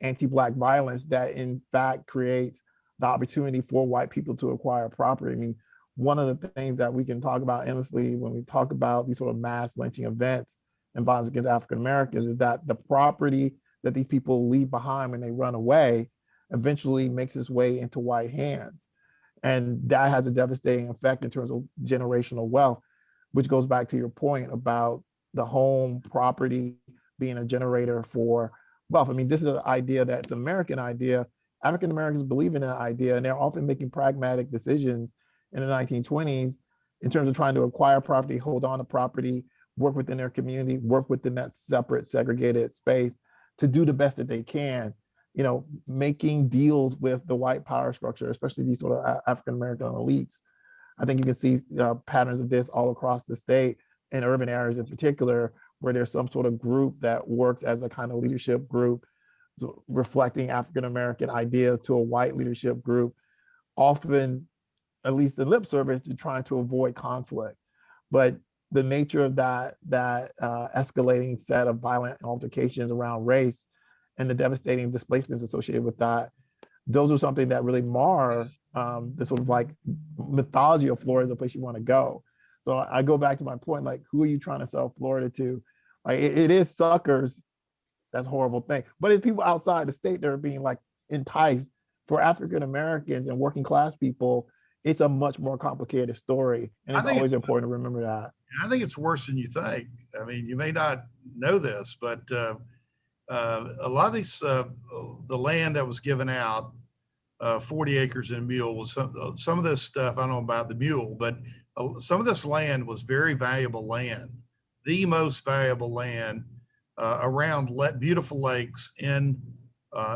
anti-Black violence that in fact creates the opportunity for white people to acquire property. I mean, one of the things that we can talk about endlessly when we talk about these sort of mass lynching events and violence against African Americans is that the property that these people leave behind when they run away eventually makes its way into white hands. And that has a devastating effect in terms of generational wealth, which goes back to your point about the home property being a generator for wealth. I mean, this is an idea that's an American idea. African Americans believe in that idea, and they're often making pragmatic decisions in the 1920s in terms of trying to acquire property, hold on to property, work within their community, work within that separate, segregated space to do the best that they can, making deals with the white power structure, especially these sort of African American elites. I think you can see patterns of this all across the state, in urban areas in particular, where there's some sort of group that works as a kind of leadership group, so reflecting African American ideas to a white leadership group, often, at least in lip service, to trying to avoid conflict. But the nature of that escalating set of violent altercations around race and the devastating displacements associated with that, those are something that really mar the sort of like mythology of Florida as a place you want to go. So I go back to my point, like, who are you trying to sell Florida to? Like, it is suckers. That's a horrible thing. But it's people outside the state that are being like enticed. For African Americans and working class people, it's a much more complicated story. And it's always important to remember that.
I think it's worse than you think. I mean, you may not know this, but a lot of these, the land that was given out, 40 acres and a mule, was some of this stuff, I don't know about the mule, but some of this land was very valuable land, the most valuable land around beautiful lakes in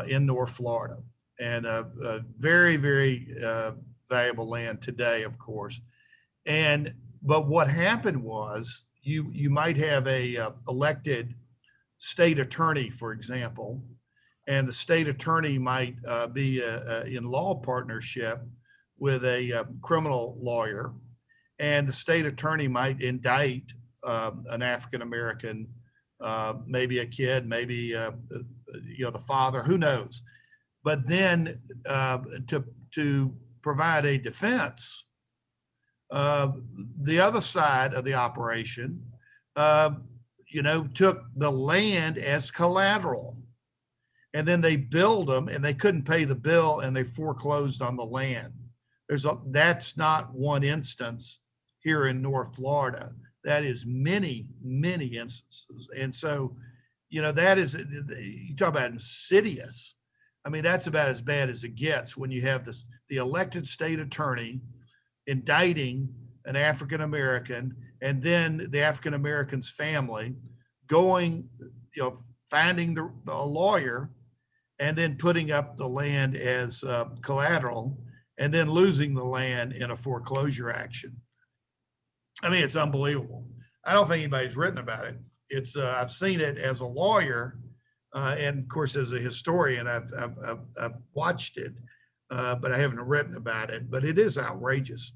North Florida, and very, very valuable land today, of course. But what happened was you might have a elected state attorney, for example, and the state attorney might be in law partnership with a criminal lawyer, and the state attorney might indict an African American, maybe a kid, maybe the father, who knows. But then to provide a defense, the other side of the operation, took the land as collateral, and then they billed them, and they couldn't pay the bill, and they foreclosed on the land. That's not one instance here in North Florida. That is many, many instances. And so, that is, you talk about insidious. I mean, that's about as bad as it gets when you have the elected state attorney indicting an African American, and then the African American's family going, finding a lawyer, and then putting up the land as collateral, and then losing the land in a foreclosure action. I mean, it's unbelievable. I don't think anybody's written about it. It's I've seen it as a lawyer, and of course as a historian, I've watched it, but I haven't written about it. But it is outrageous.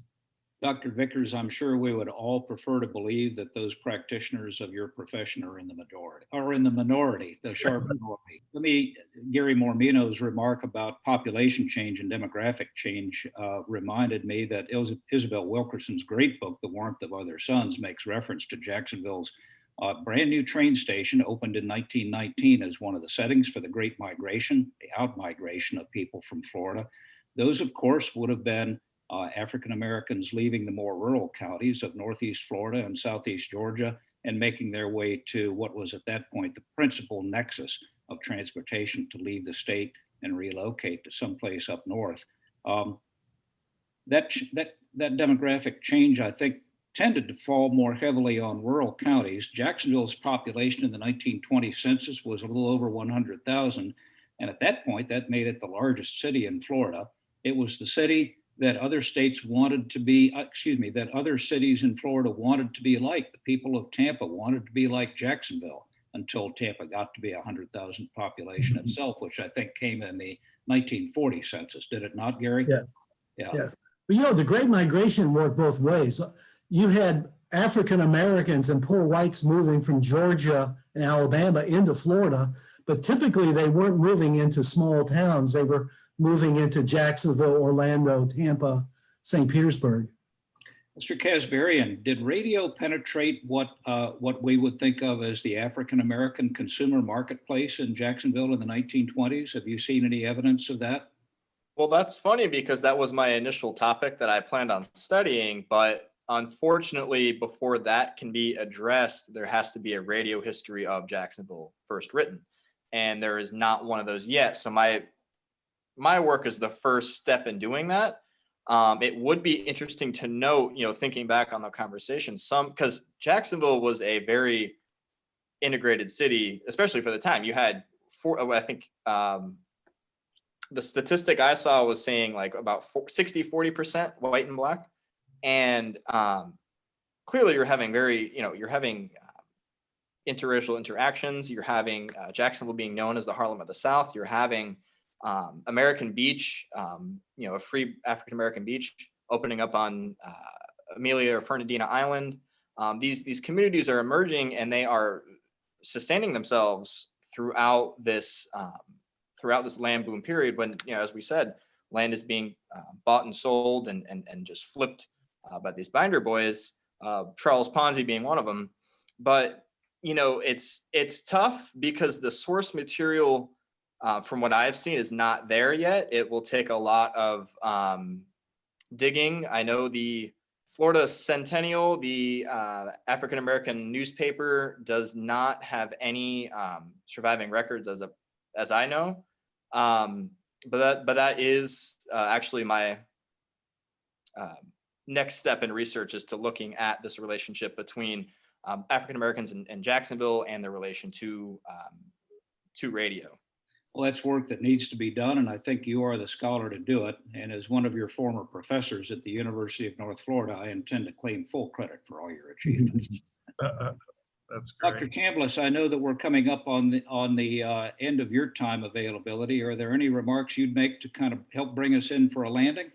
Dr. Vickers, I'm sure we would all prefer to believe that those practitioners of your profession are in the minority, the sharp minority. Gary Mormino's remark about population change and demographic change reminded me that Isabel Wilkerson's great book, The Warmth of Other Suns, makes reference to Jacksonville's brand new train station, opened in 1919 as one of the settings for the Great Migration, the out-migration of people from Florida. Those, of course, would have been African Americans leaving the more rural counties of Northeast Florida and Southeast Georgia and making their way to what was at that point the principal nexus of transportation to leave the state and relocate to someplace up north. That demographic change, I think, tended to fall more heavily on rural counties. Jacksonville's population in the 1920 census was a little over 100,000. And at that point, that made it the largest city in Florida. It was the city that other states wanted to be, that other cities in Florida wanted to be like. The people of Tampa wanted to be like Jacksonville until Tampa got to be 100,000 population itself, which I think came in the 1940 census. Did it not, Gary?
Yes.
Yeah.
Yes. But you know, the Great Migration worked both ways. You had African Americans and poor whites moving from Georgia and Alabama into Florida, but typically they weren't moving into small towns. They were moving into Jacksonville, Orlando, Tampa, St. Petersburg.
Mr. Kasbarian, did radio penetrate what we would think of as the African American consumer marketplace in Jacksonville in the 1920s? Have you seen any evidence of that?
Well, that's funny because that was my initial topic that I planned on studying, but unfortunately, before that can be addressed, there has to be a radio history of Jacksonville first written, and there is not one of those yet. So my work is the first step in doing that. It would be interesting to note, thinking back on the conversation, because Jacksonville was a very integrated city, especially for the time. You had the statistic I saw was saying like about 60-40% white and black. And clearly you're having interracial interactions. You're having Jacksonville being known as the Harlem of the South. You're having American Beach, a free African-American beach opening up on Amelia or Fernandina Island. These communities are emerging and they are sustaining themselves throughout this land boom period when, as we said, land is being bought and sold and just flipped by these binder boys, Charles Ponzi being one of them. But, it's tough because the source material, from what I've seen, is not there yet. It will take a lot of digging. I know the Florida Centennial, the African-American newspaper, does not have any surviving records as I know. But that is actually my next step in research, is to looking at this relationship between African Americans in Jacksonville and their relation to radio.
Well, that's work that needs to be done, and I think you are the scholar to do it. And as one of your former professors at the University of North Florida, I intend to claim full credit for all your achievements.
That's great.
Dr. Chambliss, I know that we're coming up on the end of your time availability. Are there any remarks you'd make to kind of help bring us in for a landing?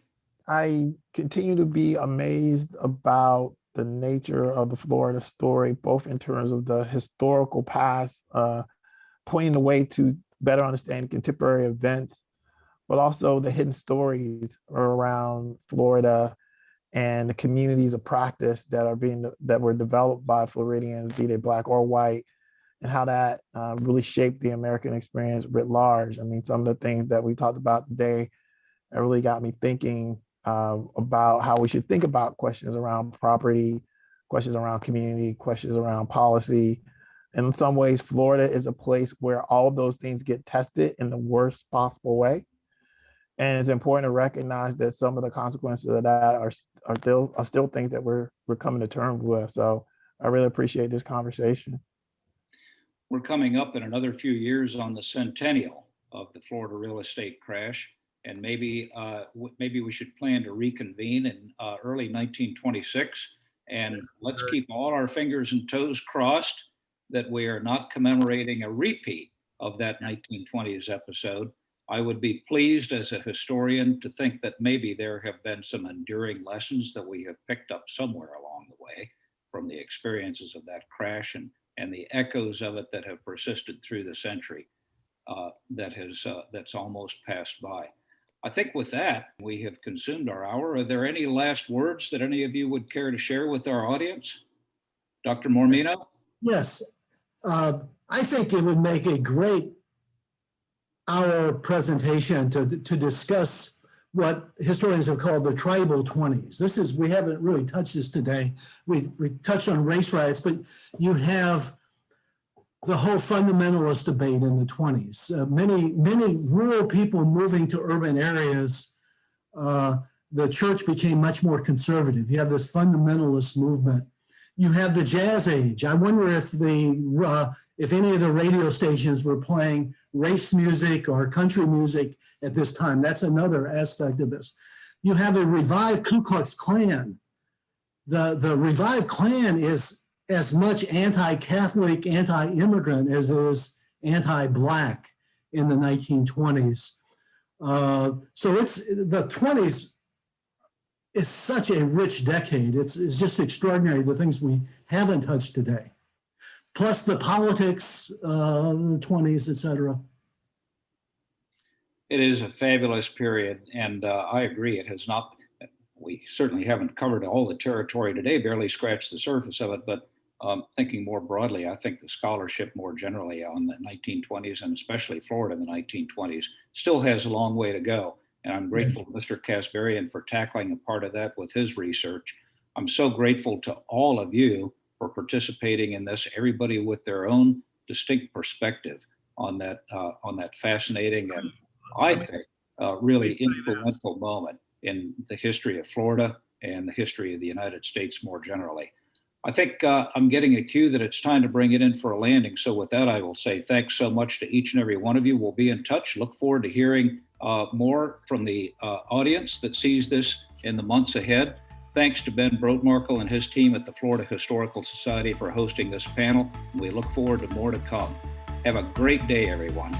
I continue to be amazed about the nature of the Florida story, both in terms of the historical past, pointing the way to better understand contemporary events, but also the hidden stories around Florida and the communities of practice that were developed by Floridians, be they Black or white, and how that really shaped the American experience writ large. I mean, some of the things that we talked about today really got me thinking about how we should think about questions around property, questions around community, questions around policy. And in some ways, Florida is a place where all of those things get tested in the worst possible way. And it's important to recognize that some of the consequences of that are still things that we're coming to terms with. So I really appreciate this conversation.
We're coming up in another few years on the centennial of the Florida real estate crash, and maybe we should plan to reconvene in early 1926. And let's keep all our fingers and toes crossed that we are not commemorating a repeat of that 1920s episode. I would be pleased as a historian to think that maybe there have been some enduring lessons that we have picked up somewhere along the way from the experiences of that crash and the echoes of it that have persisted through the century that's almost passed by. I think with that, we have consumed our hour. Are there any last words that any of you would care to share with our audience? Dr. Mormino?
Yes. I think it would make a great hour presentation to discuss what historians have called the tribal 20s. We haven't really touched this today. We touched on race riots, but you have the whole fundamentalist debate in the 20s. Many rural people moving to urban areas, the church became much more conservative. You have this fundamentalist movement. You have the jazz age. I wonder if any of the radio stations were playing race music or country music at this time. That's another aspect of this. You have a revived Ku Klux Klan. The revived Klan is as much anti-Catholic, anti-immigrant as it is anti-Black in the 1920s. So the 20s is such a rich decade. It's just extraordinary, the things we haven't touched today. Plus the politics, the 20s, et cetera.
It is a fabulous period, and I agree. It has not, we certainly haven't covered all the territory today, barely scratched the surface of it, but thinking more broadly, I think the scholarship more generally on the 1920s, and especially Florida in the 1920s, still has a long way to go. And I'm grateful to Mr. Kasbarian for tackling a part of that with his research. I'm so grateful to all of you for participating in this, everybody with their own distinct perspective on that fascinating and, I think, really influential moment in the history of Florida and the history of the United States more generally. I think I'm getting a cue that it's time to bring it in for a landing. So with that, I will say thanks so much to each and every one of you. We'll be in touch. Look forward to hearing more from the audience that sees this in the months ahead. Thanks to Ben Brotmarkle and his team at the Florida Historical Society for hosting this panel. We look forward to more to come. Have a great day, everyone.